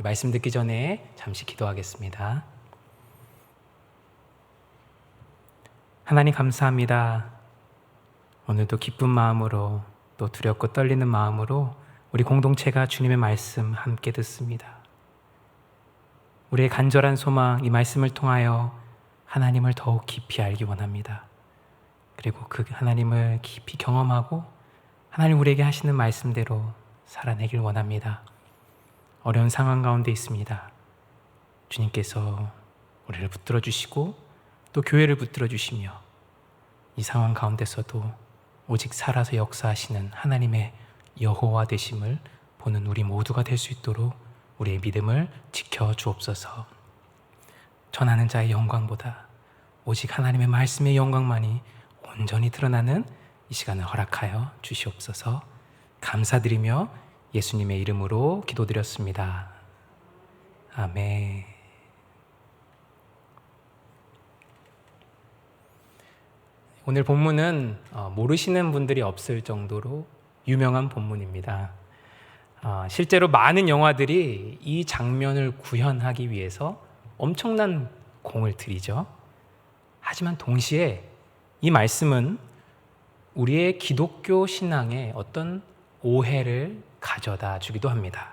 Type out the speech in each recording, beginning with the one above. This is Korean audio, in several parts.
말씀 듣기 전에 잠시 기도하겠습니다. 하나님 감사합니다. 오늘도 기쁜 마음으로 또 두렵고 떨리는 마음으로 우리 공동체가 주님의 말씀 함께 듣습니다. 우리의 간절한 소망, 이 말씀을 통하여 하나님을 더욱 깊이 알기 원합니다. 그리고 그 하나님을 깊이 경험하고 하나님 우리에게 하시는 말씀대로 살아내길 원합니다. 어려운 상황 가운데 있습니다. 주님께서 우리를 붙들어 주시고 또 교회를 붙들어 주시며 이 상황 가운데서도 오직 살아서 역사하시는 하나님의 여호와 되심을 보는 우리 모두가 될 수 있도록 우리의 믿음을 지켜 주옵소서. 전하는 자의 영광보다 오직 하나님의 말씀의 영광만이 온전히 드러나는 이 시간을 허락하여 주시옵소서. 감사드리며 예수님의 이름으로 기도드렸습니다. 아멘. 오늘 본문은 모르시는 분들이 없을 정도로 유명한 본문입니다. 실제로 많은 영화들이 이 장면을 구현하기 위해서 엄청난 공을 들이죠. 하지만 동시에 이 말씀은 우리의 기독교 신앙에 어떤 오해를 가져다 주기도 합니다.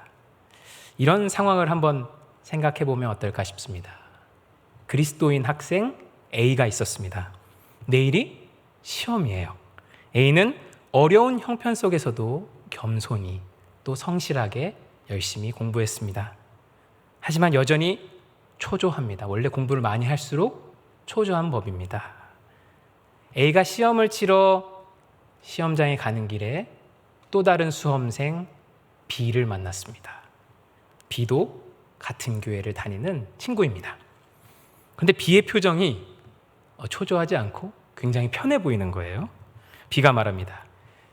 이런 상황을 한번 생각해 보면 어떨까 싶습니다. 그리스도인 학생 A가 있었습니다. 내일이 시험이에요. A는 어려운 형편 속에서도 겸손히 또 성실하게 열심히 공부했습니다. 하지만 여전히 초조합니다. 원래 공부를 많이 할수록 초조한 법입니다. A가 시험을 치러 시험장에 가는 길에 또 다른 수험생 B를 만났습니다. B도 같은 교회를 다니는 친구입니다. 그런데 B의 표정이 초조하지 않고 굉장히 편해 보이는 거예요. B가 말합니다.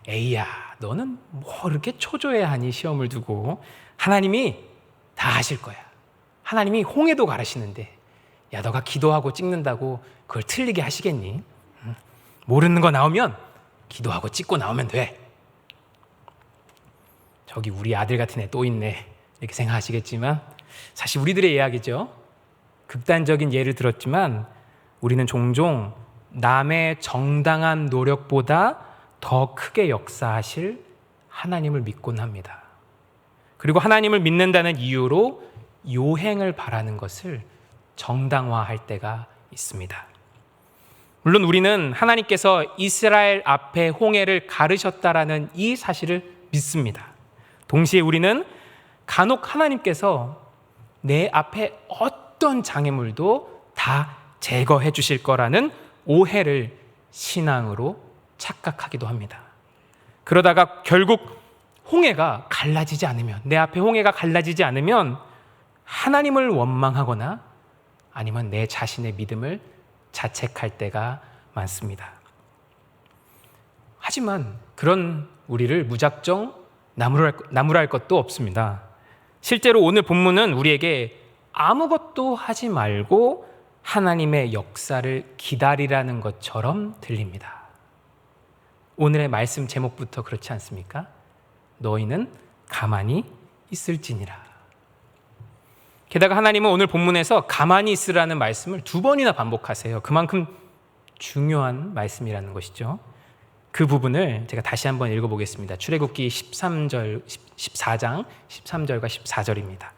A야, 너는 뭐 이렇게 초조해야 하니 시험을 두고. 하나님이 다 하실 거야. 하나님이 홍해도 가르시는데 야, 너가 기도하고 찍는다고 그걸 틀리게 하시겠니? 모르는 거 나오면 기도하고 찍고 나오면 돼. 저기 우리 아들 같은 애 또 있네 이렇게 생각하시겠지만 사실 우리들의 이야기죠. 극단적인 예를 들었지만 우리는 종종 남의 정당한 노력보다 더 크게 역사하실 하나님을 믿곤 합니다. 그리고 하나님을 믿는다는 이유로 요행을 바라는 것을 정당화할 때가 있습니다. 물론 우리는 하나님께서 이스라엘 앞에 홍해를 가르셨다라는 이 사실을 믿습니다. 동시에 우리는 간혹 하나님께서 내 앞에 어떤 장애물도 다 제거해 주실 거라는 오해를 신앙으로 착각하기도 합니다. 그러다가 결국 홍해가 갈라지지 않으면, 내 앞에 홍해가 갈라지지 않으면 하나님을 원망하거나 아니면 내 자신의 믿음을 자책할 때가 많습니다. 하지만 그런 우리를 무작정 나무랄 것도 없습니다. 실제로 오늘 본문은 우리에게 아무것도 하지 말고 하나님의 역사를 기다리라는 것처럼 들립니다. 오늘의 말씀 제목부터 그렇지 않습니까? 너희는 가만히 있을지니라. 게다가 하나님은 오늘 본문에서 가만히 있으라는 말씀을 2번이나 반복하세요. 그만큼 중요한 말씀이라는 것이죠. 그 부분을 제가 다시 한번 읽어보겠습니다. 출애굽기 14장 13절과 14절입니다.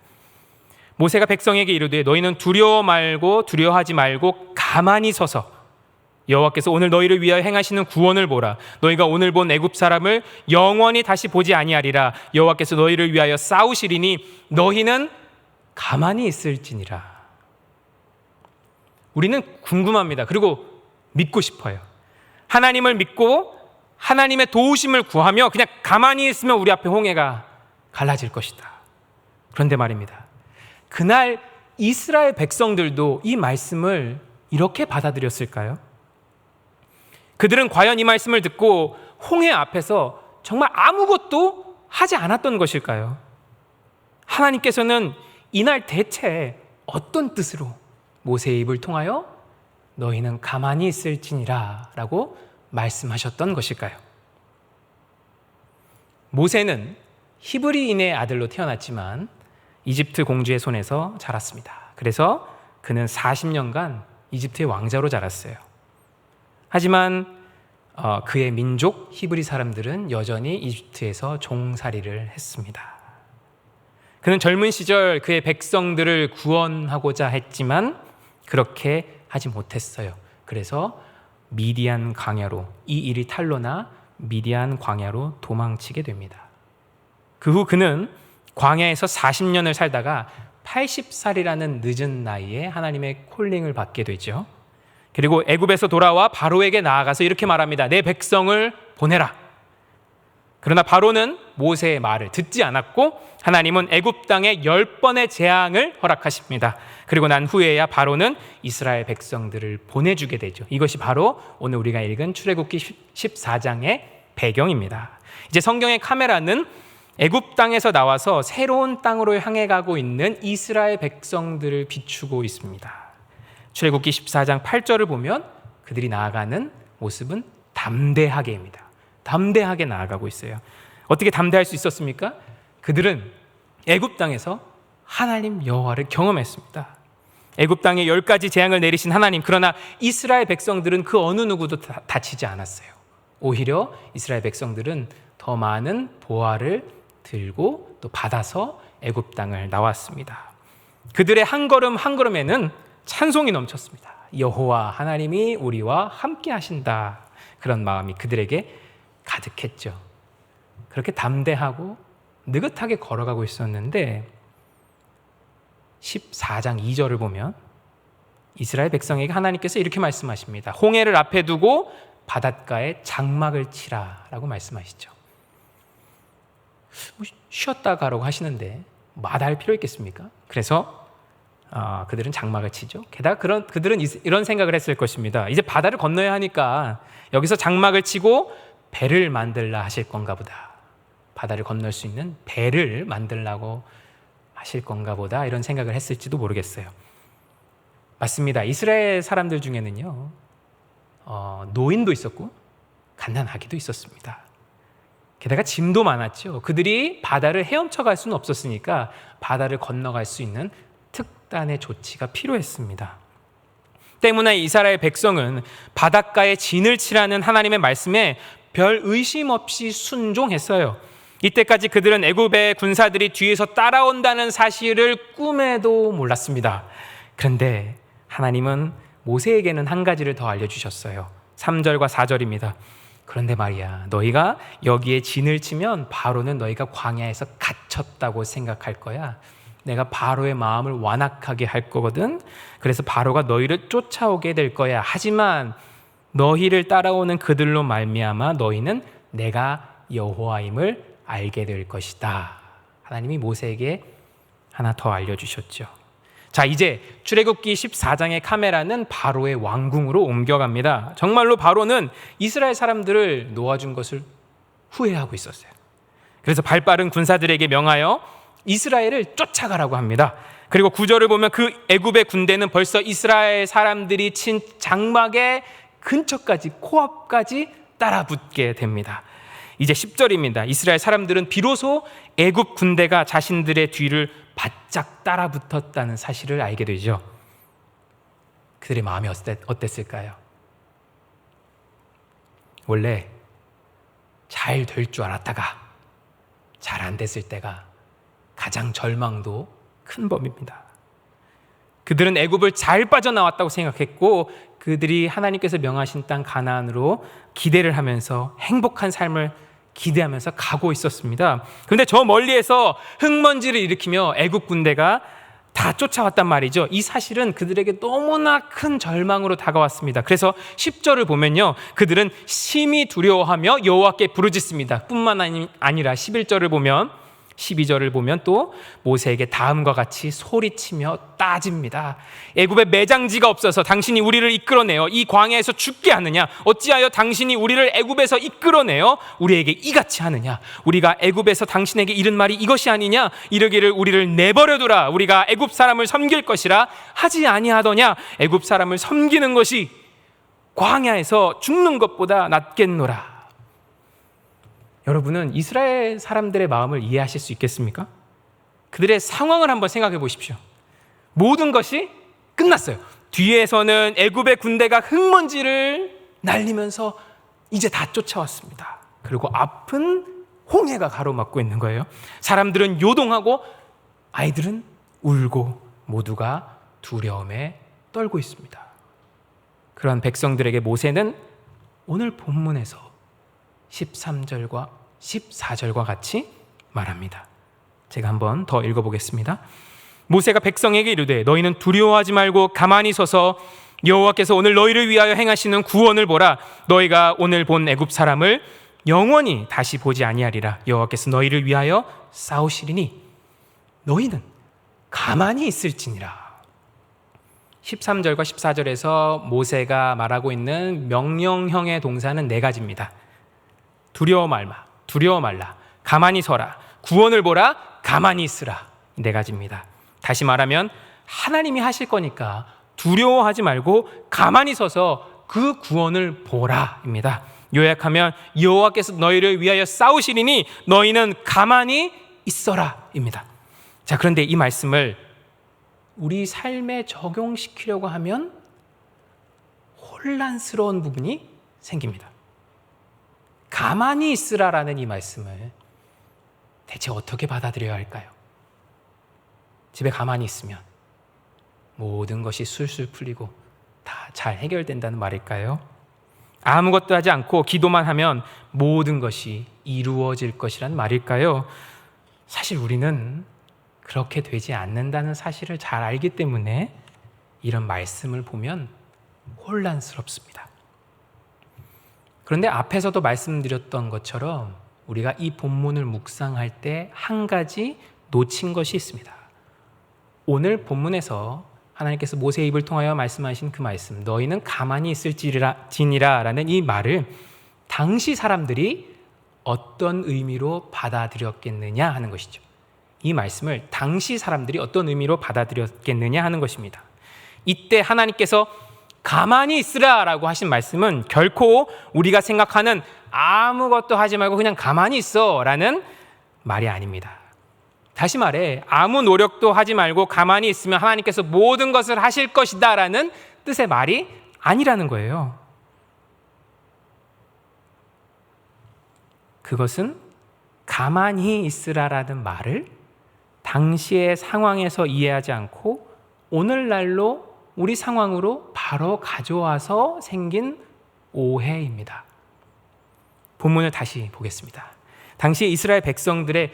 모세가 백성에게 이르되 너희는 두려워하지 말고 가만히 서서 여호와께서 오늘 너희를 위하여 행하시는 구원을 보라. 너희가 오늘 본 애굽 사람을 영원히 다시 보지 아니하리라. 여호와께서 너희를 위하여 싸우시리니 너희는 가만히 있을지니라. 우리는 궁금합니다. 그리고 믿고 싶어요. 하나님을 믿고 하나님의 도우심을 구하며 그냥 가만히 있으면 우리 앞에 홍해가 갈라질 것이다. 그런데 말입니다. 그날 이스라엘 백성들도 이 말씀을 이렇게 받아들였을까요? 그들은 과연 이 말씀을 듣고 홍해 앞에서 정말 아무것도 하지 않았던 것일까요? 하나님께서는 이날 대체 어떤 뜻으로 모세의 입을 통하여 너희는 가만히 있을지니라 라고 말씀하셨던 것일까요? 모세는 히브리인의 아들로 태어났지만 이집트 공주의 손에서 자랐습니다. 그래서 그는 40년간 이집트의 왕자로 자랐어요. 하지만 그의 민족 히브리 사람들은 여전히 이집트에서 종살이를 했습니다. 그는 젊은 시절 그의 백성들을 구원하고자 했지만 그렇게 하지 못했어요. 그래서 미디안 광야로, 이 일이 탄로나 미디안 광야로 도망치게 됩니다. 그 후 그는 광야에서 40년을 살다가 80살이라는 늦은 나이에 하나님의 콜링을 받게 되죠. 그리고 애굽에서 돌아와 바로에게 나아가서 이렇게 말합니다. 내 백성을 보내라. 그러나 바로는 모세의 말을 듣지 않았고 하나님은 애굽 땅에 10번의 재앙을 허락하십니다. 그리고 난 후에야 바로는 이스라엘 백성들을 보내주게 되죠. 이것이 바로 오늘 우리가 읽은 출애굽기 14장의 배경입니다. 이제 성경의 카메라는 애굽 땅에서 나와서 새로운 땅으로 향해 가고 있는 이스라엘 백성들을 비추고 있습니다. 출애굽기 14장 8절을 보면 그들이 나아가는 모습은 담대하게입니다. 담대하게 나아가고 있어요. 어떻게 담대할 수 있었습니까? 그들은 애굽 땅에서 하나님 여호와를 경험했습니다. 애굽 땅에 10가지 재앙을 내리신 하나님, 그러나 이스라엘 백성들은 그 어느 누구도 다치지 않았어요. 오히려 이스라엘 백성들은 더 많은 보화를 들고 또 받아서 애굽 땅을 나왔습니다. 그들의 한 걸음 한 걸음에는 찬송이 넘쳤습니다. 여호와 하나님이 우리와 함께 하신다. 그런 마음이 그들에게 가득했죠. 그렇게 담대하고 느긋하게 걸어가고 있었는데 14장 2절을 보면 이스라엘 백성에게 하나님께서 이렇게 말씀하십니다. 홍해를 앞에 두고 바닷가에 장막을 치라 라고 말씀하시죠. 쉬었다 가라고 하시는데 마다할 필요 있겠습니까? 그래서 그들은 장막을 치죠. 게다가 그들은 이런 생각을 했을 것입니다. 이제 바다를 건너야 하니까 여기서 장막을 치고 배를 만들라 하실 건가 보다. 바다를 건널 수 있는 배를 만들라고 하실 건가 보다, 이런 생각을 했을지도 모르겠어요. 맞습니다. 이스라엘 사람들 중에는요, 노인도 있었고 갓난아기도 있었습니다. 게다가 짐도 많았죠. 그들이 바다를 헤엄쳐 갈 수는 없었으니까 바다를 건너갈 수 있는 특단의 조치가 필요했습니다. 때문에 이스라엘 백성은 바닷가에 진을 치라는 하나님의 말씀에 별 의심 없이 순종했어요. 이때까지 그들은 애굽의 군사들이 뒤에서 따라온다는 사실을 꿈에도 몰랐습니다. 그런데 하나님은 모세에게는 한 가지를 더 알려주셨어요. 3절과 4절입니다. 그런데 말이야, 너희가 여기에 진을 치면 바로는 너희가 광야에서 갇혔다고 생각할 거야. 내가 바로의 마음을 완악하게 할 거거든. 그래서 바로가 너희를 쫓아오게 될 거야. 하지만 너희를 따라오는 그들로 말미암아 너희는 내가 여호와임을 알게 될 것이다. 하나님이 모세에게 하나 더 알려주셨죠. 자, 이제 출애굽기 14장의 카메라는 바로의 왕궁으로 옮겨갑니다. 정말로 바로는 이스라엘 사람들을 놓아준 것을 후회하고 있었어요. 그래서 발빠른 군사들에게 명하여 이스라엘을 쫓아가라고 합니다. 그리고 9절을 보면 그 애굽의 군대는 벌써 이스라엘 사람들이 친 장막의 근처까지, 코앞까지 따라붙게 됩니다. 이제 10절입니다. 이스라엘 사람들은 비로소 애굽 군대가 자신들의 뒤를 바짝 따라붙었다는 사실을 알게 되죠. 그들의 마음이 어땠을까요? 원래 잘 될 줄 알았다가 잘 안 됐을 때가 가장 절망도 큰 법입니다. 그들은 애굽을 잘 빠져나왔다고 생각했고 그들이 하나님께서 명하신 땅 가나안으로 기대를 하면서 행복한 삶을 기대하면서 가고 있었습니다. 그런데 저 멀리에서 흙먼지를 일으키며 애굽 군대가 다 쫓아왔단 말이죠. 이 사실은 그들에게 너무나 큰 절망으로 다가왔습니다. 그래서 10절을 보면요, 그들은 심히 두려워하며 여호와께 부르짖습니다. 뿐만 아니라 11절을 보면, 12절을 보면 또 모세에게 다음과 같이 소리치며 따집니다. 애굽에 매장지가 없어서 당신이 우리를 이끌어내어 이 광야에서 죽게 하느냐? 어찌하여 당신이 우리를 애굽에서 이끌어내어 우리에게 이같이 하느냐? 우리가 애굽에서 당신에게 이른 말이 이것이 아니냐? 이르기를 우리를 내버려두라. 우리가 애굽 사람을 섬길 것이라 하지 아니하더냐? 애굽 사람을 섬기는 것이 광야에서 죽는 것보다 낫겠노라. 여러분은 이스라엘 사람들의 마음을 이해하실 수 있겠습니까? 그들의 상황을 한번 생각해 보십시오. 모든 것이 끝났어요. 뒤에서는 애굽의 군대가 흙먼지를 날리면서 이제 다 쫓아왔습니다. 그리고 앞은 홍해가 가로막고 있는 거예요. 사람들은 요동하고 아이들은 울고 모두가 두려움에 떨고 있습니다. 그런 백성들에게 모세는 오늘 본문에서 13절과 14절과 같이 말합니다. 제가 한번 더 읽어보겠습니다. 모세가 백성에게 이르되 너희는 두려워하지 말고 가만히 서서 여호와께서 오늘 너희를 위하여 행하시는 구원을 보라. 너희가 오늘 본 애굽 사람을 영원히 다시 보지 아니하리라. 여호와께서 너희를 위하여 싸우시리니 너희는 가만히 있을지니라. 13절과 14절에서 모세가 말하고 있는 명령형의 동사는 4가지입니다. 두려워 말라, 가만히 서라, 구원을 보라, 가만히 있으라. 4가지입니다. 다시 말하면 하나님이 하실 거니까 두려워하지 말고 가만히 서서 그 구원을 보라입니다. 요약하면 여호와께서 너희를 위하여 싸우시리니 너희는 가만히 있어라입니다. 자, 그런데 이 말씀을 우리 삶에 적용시키려고 하면 혼란스러운 부분이 생깁니다. 가만히 있으라라는 이 말씀을 대체 어떻게 받아들여야 할까요? 집에 가만히 있으면 모든 것이 술술 풀리고 다 잘 해결된다는 말일까요? 아무것도 하지 않고 기도만 하면 모든 것이 이루어질 것이란 말일까요? 사실 우리는 그렇게 되지 않는다는 사실을 잘 알기 때문에 이런 말씀을 보면 혼란스럽습니다. 그런데 앞에서도 말씀드렸던 것처럼 우리가 이 본문을 묵상할 때 한 가지 놓친 것이 있습니다. 오늘 본문에서 하나님께서 모세의 입을 통하여 말씀하신 그 말씀, 너희는 가만히 있을지니라 라는 이 말을 당시 사람들이 어떤 의미로 받아들였겠느냐 하는 것이죠. 이 말씀을 당시 사람들이 어떤 의미로 받아들였겠느냐 하는 것입니다. 이때 하나님께서 가만히 있으라 라고 하신 말씀은 결코 우리가 생각하는 아무것도 하지 말고 그냥 가만히 있어 라는 말이 아닙니다. 다시 말해 아무 노력도 하지 말고 가만히 있으면 하나님께서 모든 것을 하실 것이다 라는 뜻의 말이 아니라는 거예요. 그것은 가만히 있으라라는 말을 당시의 상황에서 이해하지 않고 오늘날로 우리 상황으로 바로 가져와서 생긴 오해입니다. 본문을 다시 보겠습니다. 당시 이스라엘 백성들의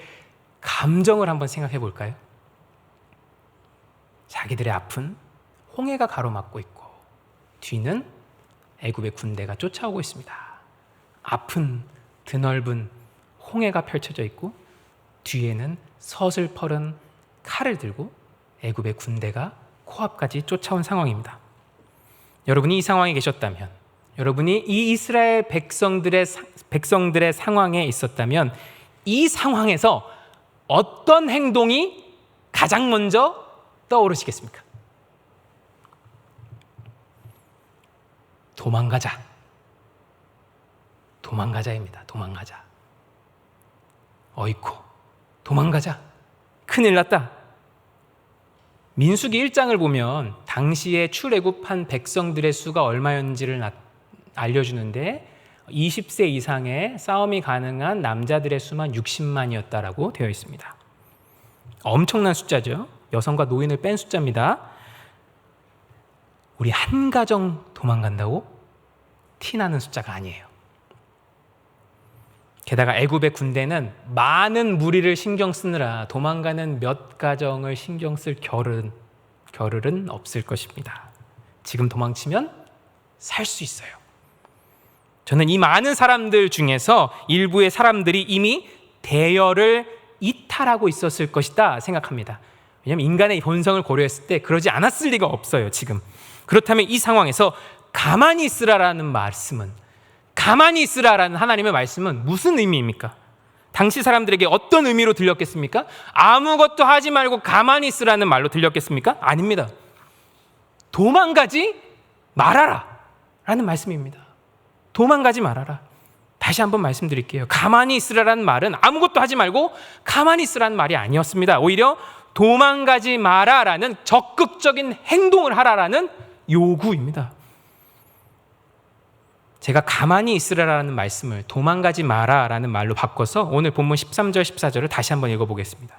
감정을 한번 생각해 볼까요? 자기들의 앞은 홍해가 가로막고 있고 뒤는 애굽의 군대가 쫓아오고 있습니다. 앞은 드넓은 홍해가 펼쳐져 있고 뒤에는 서슬퍼른 칼을 들고 애굽의 군대가 코앞까지 쫓아온 상황입니다. 여러분이 이 상황에 계셨다면, 여러분이 이 이스라엘 백성들의 상황에 있었다면 이 상황에서 어떤 행동이 가장 먼저 떠오르시겠습니까? 도망가자입니다. 도망가자. 어이쿠, 도망가자. 큰일 났다. 민수기 1장을 보면 당시에 출애굽한 백성들의 수가 얼마였는지를 알려주는데 20세 이상의 싸움이 가능한 남자들의 수만 60만이었다라고 되어 있습니다. 엄청난 숫자죠. 여성과 노인을 뺀 숫자입니다. 우리 한 가정 도망간다고 티나는 숫자가 아니에요. 게다가 애굽의 군대는 많은 무리를 신경 쓰느라 도망가는 몇 가정을 신경 쓸 겨를은 없을 것입니다. 지금 도망치면 살 수 있어요. 저는 이 많은 사람들 중에서 일부의 사람들이 이미 대열을 이탈하고 있었을 것이다 생각합니다. 왜냐하면 인간의 본성을 고려했을 때 그러지 않았을 리가 없어요. 지금 그렇다면 이 상황에서 가만히 있으라라는 말씀은, 가만히 있으라라는 하나님의 말씀은 무슨 의미입니까? 당시 사람들에게 어떤 의미로 들렸겠습니까? 아무것도 하지 말고 가만히 있으라는 말로 들렸겠습니까? 아닙니다. 도망가지 말아라 라는 말씀입니다. 도망가지 말아라. 다시 한번 말씀드릴게요. 가만히 있으라는 말은 아무것도 하지 말고 가만히 있으라는 말이 아니었습니다. 오히려 도망가지 마라라는 적극적인 행동을 하라라는 요구입니다. 제가 가만히 있으라라는 말씀을 도망가지 마라라는 말로 바꿔서 오늘 본문 13절 14절을 다시 한번 읽어보겠습니다.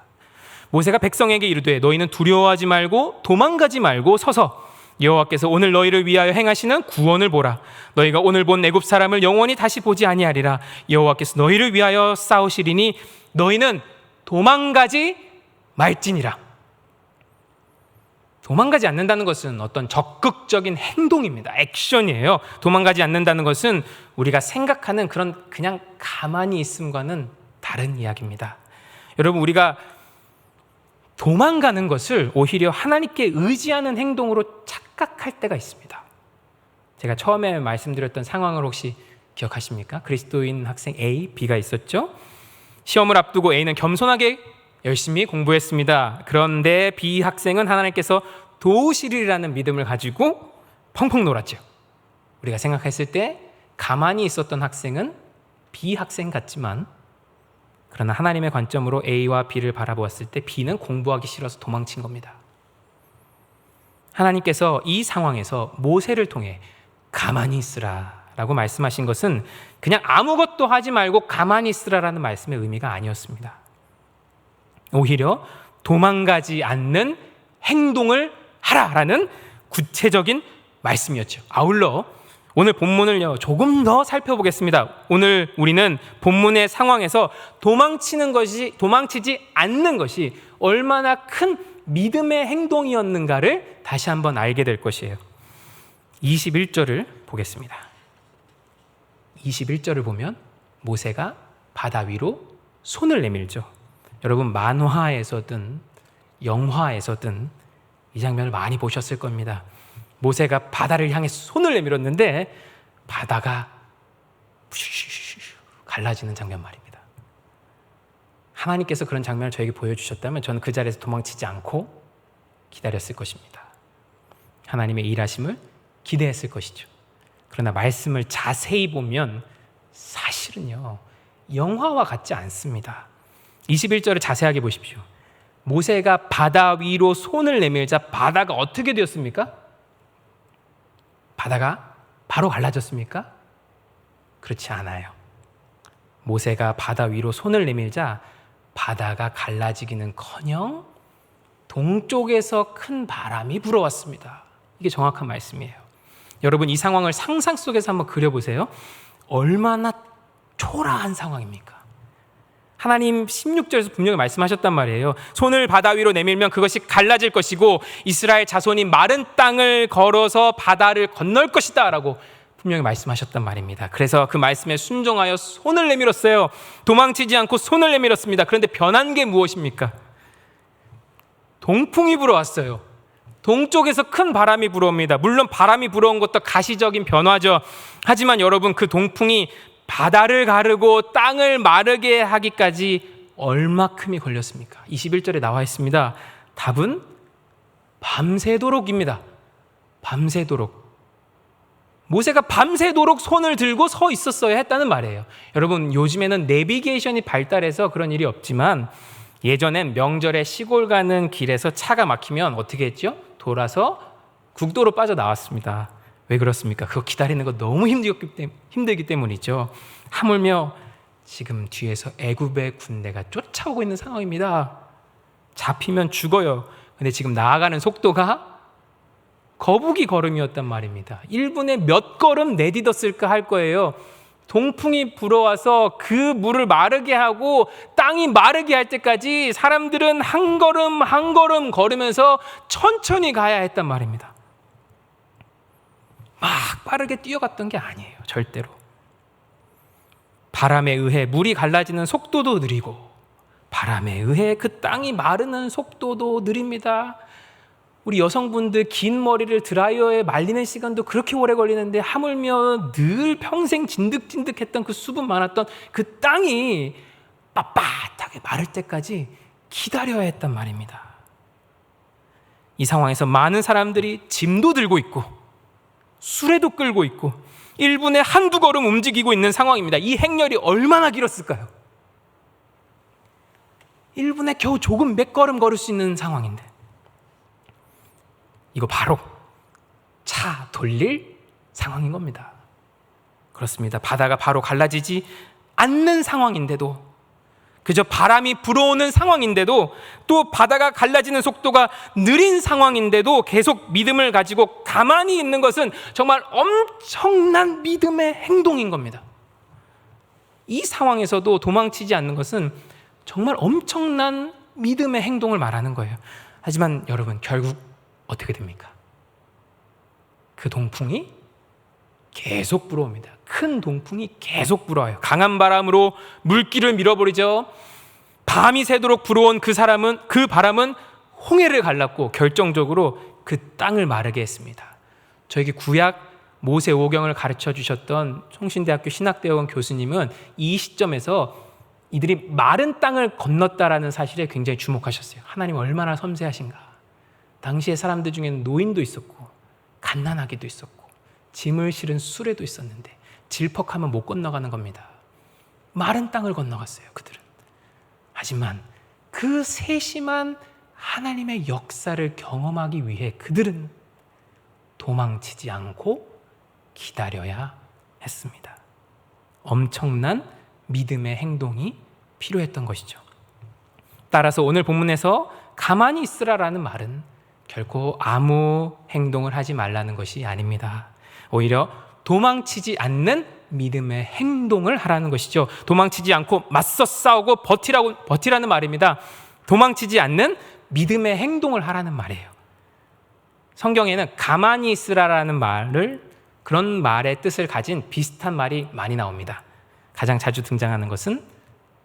모세가 백성에게 이르되 너희는 두려워하지 말고 도망가지 말고 서서 여호와께서 오늘 너희를 위하여 행하시는 구원을 보라. 너희가 오늘 본 애굽 사람을 영원히 다시 보지 아니하리라. 여호와께서 너희를 위하여 싸우시리니 너희는 도망가지 말지니라. 도망가지 않는다는 것은 어떤 적극적인 행동입니다. 액션이에요. 도망가지 않는다는 것은 우리가 생각하는 그런 그냥 가만히 있음과는 다른 이야기입니다. 여러분, 우리가 도망가는 것을 오히려 하나님께 의지하는 행동으로 착각할 때가 있습니다. 제가 처음에 말씀드렸던 상황을 혹시 기억하십니까? 그리스도인 학생 A, B가 있었죠. 시험을 앞두고 A는 겸손하게 열심히 공부했습니다. 그런데 B 학생은 하나님께서 도우시리라는 믿음을 가지고 펑펑 놀았죠. 우리가 생각했을 때 가만히 있었던 학생은 B 학생 같지만, 그러나 하나님의 관점으로 A와 B를 바라보았을 때 B는 공부하기 싫어서 도망친 겁니다. 하나님께서 이 상황에서 모세를 통해 가만히 있으라 라고 말씀하신 것은 그냥 아무것도 하지 말고 가만히 있으라라는 말씀의 의미가 아니었습니다. 오히려 도망가지 않는 행동을 하라라는 구체적인 말씀이었죠. 아울러 오늘 본문을요 조금 더 살펴보겠습니다. 오늘 우리는 본문의 상황에서 도망치지 않는 것이 얼마나 큰 믿음의 행동이었는가를 다시 한번 알게 될 것이에요. 21절을 보겠습니다. 21절을 보면 모세가 바다 위로 손을 내밀죠. 여러분, 만화에서든 영화에서든 이 장면을 많이 보셨을 겁니다. 모세가 바다를 향해 손을 내밀었는데 바다가 갈라지는 장면 말입니다. 하나님께서 그런 장면을 저에게 보여주셨다면 저는 그 자리에서 도망치지 않고 기다렸을 것입니다. 하나님의 일하심을 기대했을 것이죠. 그러나 말씀을 자세히 보면 사실은요 영화와 같지 않습니다. 21절을 자세하게 보십시오. 모세가 바다 위로 손을 내밀자 바다가 어떻게 되었습니까? 바다가 바로 갈라졌습니까? 그렇지 않아요. 모세가 바다 위로 손을 내밀자 바다가 갈라지기는커녕 동쪽에서 큰 바람이 불어왔습니다. 이게 정확한 말씀이에요. 여러분, 이 상황을 상상 속에서 한번 그려보세요. 얼마나 초라한 상황입니까? 하나님 16절에서 분명히 말씀하셨단 말이에요. 손을 바다 위로 내밀면 그것이 갈라질 것이고 이스라엘 자손이 마른 땅을 걸어서 바다를 건널 것이다 라고 분명히 말씀하셨단 말입니다. 그래서 그 말씀에 순종하여 손을 내밀었어요. 도망치지 않고 손을 내밀었습니다. 그런데 변한 게 무엇입니까? 동풍이 불어왔어요. 동쪽에서 큰 바람이 불어옵니다. 물론 바람이 불어온 것도 가시적인 변화죠. 하지만 여러분, 그 동풍이 바다를 가르고 땅을 마르게 하기까지 얼마큼이 걸렸습니까? 21절에 나와 있습니다. 답은 밤새도록입니다. 밤새도록. 모세가 밤새도록 손을 들고 서 있었어야 했다는 말이에요. 여러분, 요즘에는 내비게이션이 발달해서 그런 일이 없지만 예전엔 명절에 시골 가는 길에서 차가 막히면 어떻게 했죠? 돌아서 국도로 빠져나왔습니다. 왜 그렇습니까? 그거 기다리는 거 너무 힘들기 때문이죠. 하물며 지금 뒤에서 애굽의 군대가 쫓아오고 있는 상황입니다. 잡히면 죽어요. 근데 지금 나아가는 속도가 거북이 걸음이었단 말입니다. 1분에 몇 걸음 내딛었을까 할 거예요. 동풍이 불어와서 그 물을 마르게 하고 땅이 마르게 할 때까지 사람들은 한 걸음 한 걸음 걸으면서 천천히 가야 했단 말입니다. 막 빠르게 뛰어갔던 게 아니에요. 절대로. 바람에 의해 물이 갈라지는 속도도 느리고 바람에 의해 그 땅이 마르는 속도도 느립니다. 우리 여성분들 긴 머리를 드라이어에 말리는 시간도 그렇게 오래 걸리는데 하물며 늘 평생 진득진득했던 그 수분 많았던 그 땅이 빳빳하게 마를 때까지 기다려야 했단 말입니다. 이 상황에서 많은 사람들이 짐도 들고 있고 수레도 끌고 있고 1분에 한두 걸음 움직이고 있는 상황입니다. 이 행렬이 얼마나 길었을까요? 1분에 겨우 조금 몇 걸음 걸을 수 있는 상황인데, 이거 바로 차 돌릴 상황인 겁니다. 그렇습니다. 바다가 바로 갈라지지 않는 상황인데도, 그저 바람이 불어오는 상황인데도, 또 바다가 갈라지는 속도가 느린 상황인데도 계속 믿음을 가지고 가만히 있는 것은 정말 엄청난 믿음의 행동인 겁니다. 이 상황에서도 도망치지 않는 것은 정말 엄청난 믿음의 행동을 말하는 거예요. 하지만 여러분, 결국 어떻게 됩니까? 그 동풍이 계속 불어옵니다. 큰 동풍이 계속 불어와요. 강한 바람으로 물길을 밀어버리죠. 밤이 새도록 불어온 그 바람은 홍해를 갈랐고 결정적으로 그 땅을 마르게 했습니다. 저에게 구약 모세 오경을 가르쳐 주셨던 총신대학교 신학대학원 교수님은 이 시점에서 이들이 마른 땅을 건넜다라는 사실에 굉장히 주목하셨어요. 하나님 얼마나 섬세하신가. 당시의 사람들 중에는 노인도 있었고 갓난아기도 있었고 짐을 실은 수레도 있었는데 질퍽하면 못 건너가는 겁니다. 마른 땅을 건너갔어요, 그들은. 하지만 그 세심한 하나님의 역사를 경험하기 위해 그들은 도망치지 않고 기다려야 했습니다. 엄청난 믿음의 행동이 필요했던 것이죠. 따라서 오늘 본문에서 가만히 있으라라는 말은 결코 아무 행동을 하지 말라는 것이 아닙니다. 오히려 도망치지 않는 믿음의 행동을 하라는 것이죠. 도망치지 않고 맞서 싸우고 버티라는 말입니다. 도망치지 않는 믿음의 행동을 하라는 말이에요. 성경에는 가만히 있으라라는 말을, 그런 말의 뜻을 가진 비슷한 말이 많이 나옵니다. 가장 자주 등장하는 것은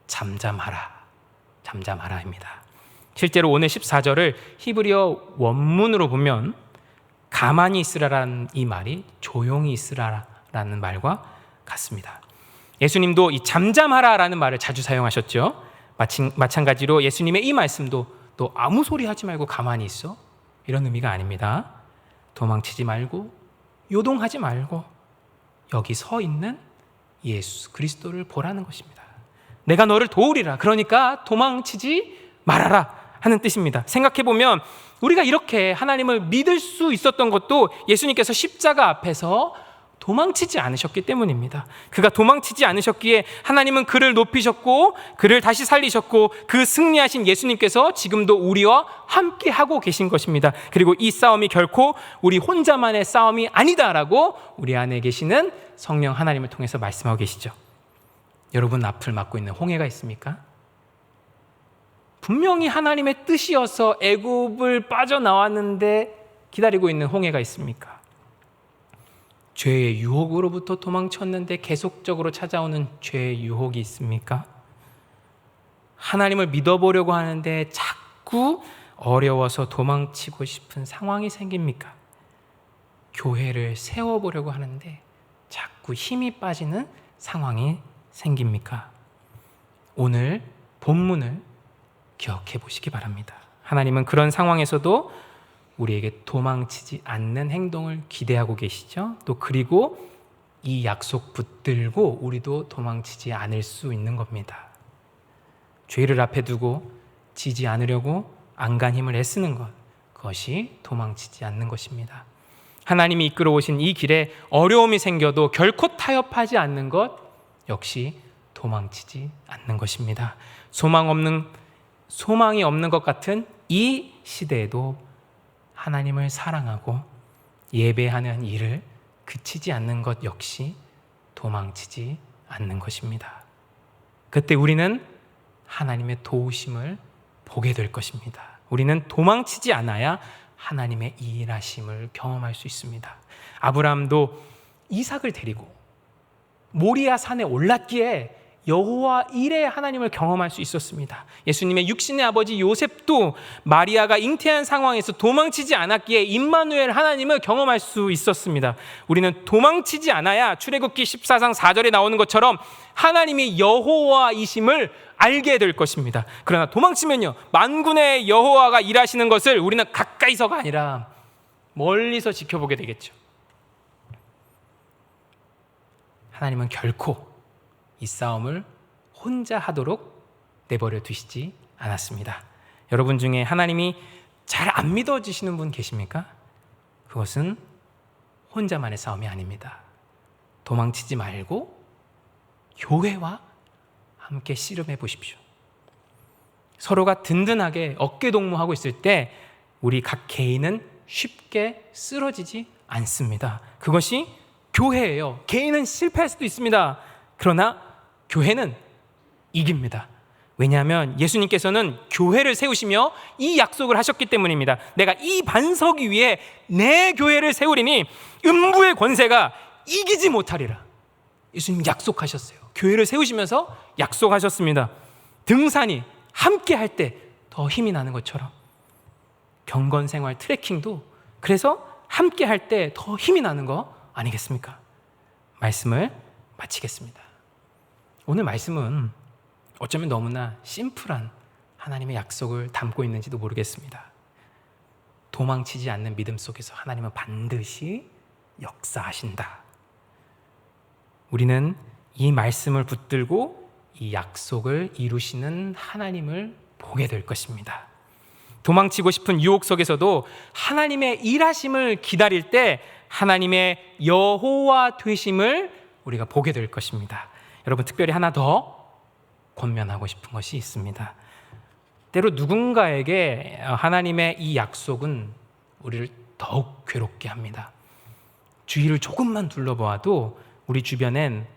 잠잠하라입니다. 실제로 오늘 14절을 히브리어 원문으로 보면 가만히 있으라라는 이 말이 조용히 있으라라는 말과 같습니다. 예수님도 이 잠잠하라라는 말을 자주 사용하셨죠. 마찬가지로 예수님의 이 말씀도 또 아무 소리 하지 말고 가만히 있어, 이런 의미가 아닙니다. 도망치지 말고 요동하지 말고 여기 서 있는 예수 그리스도를 보라는 것입니다. 내가 너를 도우리라, 그러니까 도망치지 말아라 하는 뜻입니다. 생각해보면 우리가 이렇게 하나님을 믿을 수 있었던 것도 예수님께서 십자가 앞에서 도망치지 않으셨기 때문입니다. 그가 도망치지 않으셨기에 하나님은 그를 높이셨고 그를 다시 살리셨고, 그 승리하신 예수님께서 지금도 우리와 함께 하고 계신 것입니다. 그리고 이 싸움이 결코 우리 혼자만의 싸움이 아니다라고 우리 안에 계시는 성령 하나님을 통해서 말씀하고 계시죠. 여러분 앞을 막고 있는 홍해가 있습니까? 분명히 하나님의 뜻이어서 애굽을 빠져나왔는데 기다리고 있는 홍해가 있습니까? 죄의 유혹으로부터 도망쳤는데 계속적으로 찾아오는 죄의 유혹이 있습니까? 하나님을 믿어보려고 하는데 자꾸 어려워서 도망치고 싶은 상황이 생깁니까? 교회를 세워보려고 하는데 자꾸 힘이 빠지는 상황이 생깁니까? 오늘 본문을 기억해 보시기 바랍니다. 하나님은 그런 상황에서도 우리에게 도망치지 않는 행동을 기대하고 계시죠. 또 그리고 이 약속 붙들고 우리도 도망치지 않을 수 있는 겁니다. 죄를 앞에 두고 지지 않으려고 안간 힘을 애쓰는 것, 그것이 도망치지 않는 것입니다. 하나님이 이끌어 오신 이 길에 어려움이 생겨도 결코 타협하지 않는 것 역시 도망치지 않는 것입니다. 소망이 없는 것 같은 이 시대에도 하나님을 사랑하고 예배하는 일을 그치지 않는 것 역시 도망치지 않는 것입니다. 그때 우리는 하나님의 도우심을 보게 될 것입니다. 우리는 도망치지 않아야 하나님의 일하심을 경험할 수 있습니다. 아브라함도 이삭을 데리고 모리아 산에 올랐기에 여호와 일의 하나님을 경험할 수 있었습니다. 예수님의 육신의 아버지 요셉도 마리아가 잉태한 상황에서 도망치지 않았기에 임마누엘 하나님을 경험할 수 있었습니다. 우리는 도망치지 않아야 출애굽기 14장 4절에 나오는 것처럼 하나님이 여호와이심을 알게 될 것입니다. 그러나 도망치면요, 만군의 여호와가 일하시는 것을 우리는 가까이서가 아니라 멀리서 지켜보게 되겠죠. 하나님은 결코 이 싸움을 혼자 하도록 내버려 두시지 않았습니다. 여러분 중에 하나님이 잘 안 믿어지시는 분 계십니까? 그것은 혼자만의 싸움이 아닙니다. 도망치지 말고 교회와 함께 씨름해 보십시오. 서로가 든든하게 어깨동무하고 있을 때 우리 각 개인은 쉽게 쓰러지지 않습니다. 그것이 교회예요. 개인은 실패할 수도 있습니다. 그러나 교회는 이깁니다. 왜냐하면 예수님께서는 교회를 세우시며 이 약속을 하셨기 때문입니다. 내가 이 반석 위에 내 교회를 세우리니 음부의 권세가 이기지 못하리라. 예수님 약속하셨어요. 교회를 세우시면서 약속하셨습니다. 등산이 함께 할 때 더 힘이 나는 것처럼 경건생활 트레킹도 그래서 함께 할 때 더 힘이 나는 거 아니겠습니까? 말씀을 마치겠습니다. 오늘 말씀은 어쩌면 너무나 심플한 하나님의 약속을 담고 있는지도 모르겠습니다. 도망치지 않는 믿음 속에서 하나님은 반드시 역사하신다. 우리는 이 말씀을 붙들고 이 약속을 이루시는 하나님을 보게 될 것입니다. 도망치고 싶은 유혹 속에서도 하나님의 일하심을 기다릴 때 하나님의 여호와 되심을 우리가 보게 될 것입니다. 여러분, 특별히 하나 더 권면하고 싶은 것이 있습니다. 때로 누군가에게 하나님의 이 약속은 우리를 더욱 괴롭게 합니다. 주위를 조금만 둘러보아도 우리 주변엔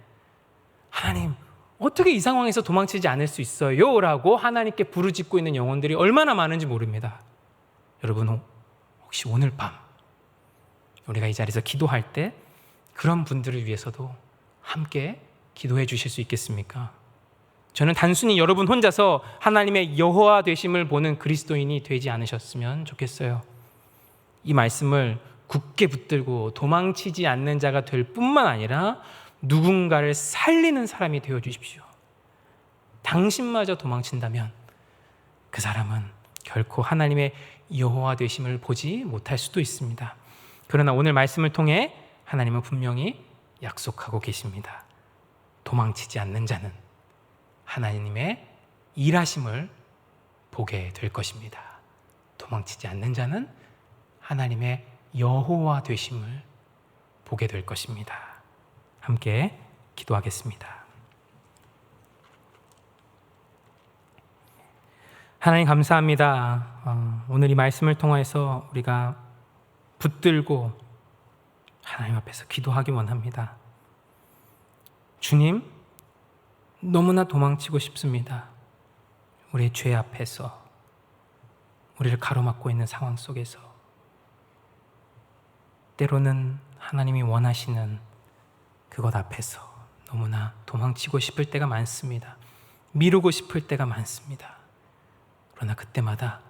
하나님, 어떻게 이 상황에서 도망치지 않을 수 있어요? 라고 하나님께 부르짖고 있는 영혼들이 얼마나 많은지 모릅니다. 여러분, 혹시 오늘 밤 우리가 이 자리에서 기도할 때 그런 분들을 위해서도 함께 기도해 주실 수 있겠습니까? 저는 단순히 여러분 혼자서 하나님의 여호와 되심을 보는 그리스도인이 되지 않으셨으면 좋겠어요. 이 말씀을 굳게 붙들고 도망치지 않는 자가 될 뿐만 아니라 누군가를 살리는 사람이 되어 주십시오. 당신마저 도망친다면 그 사람은 결코 하나님의 여호와 되심을 보지 못할 수도 있습니다. 그러나 오늘 말씀을 통해 하나님은 분명히 약속하고 계십니다. 도망치지 않는 자는 하나님의 일하심을 보게 될 것입니다. 도망치지 않는 자는 하나님의 여호와 되심을 보게 될 것입니다. 함께 기도하겠습니다. 하나님 감사합니다. 오늘 이 말씀을 통해서 우리가 붙들고 하나님 앞에서 기도하기 원합니다. 주님, 너무나 도망치고 싶습니다. 우리의 죄 앞에서, 우리를 가로막고 있는 상황 속에서 때로는 하나님이 원하시는 그것 앞에서 너무나 도망치고 싶을 때가 많습니다. 미루고 싶을 때가 많습니다. 그러나 그때마다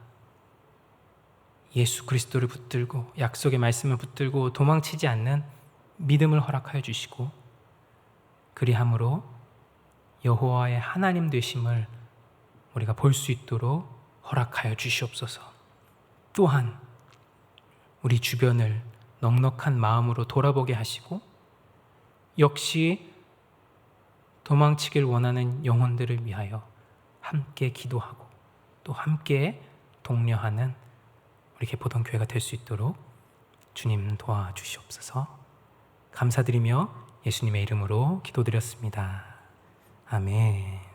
예수 그리스도를 붙들고 약속의 말씀을 붙들고 도망치지 않는 믿음을 허락하여 주시고 그리함으로 여호와의 하나님 되심을 우리가 볼 수 있도록 허락하여 주시옵소서. 또한 우리 주변을 넉넉한 마음으로 돌아보게 하시고 역시 도망치길 원하는 영혼들을 위하여 함께 기도하고 또 함께 독려하는 우리 개포동 교회가 될 수 있도록 주님 도와주시옵소서. 감사드리며 예수님의 이름으로 기도드렸습니다. 아멘.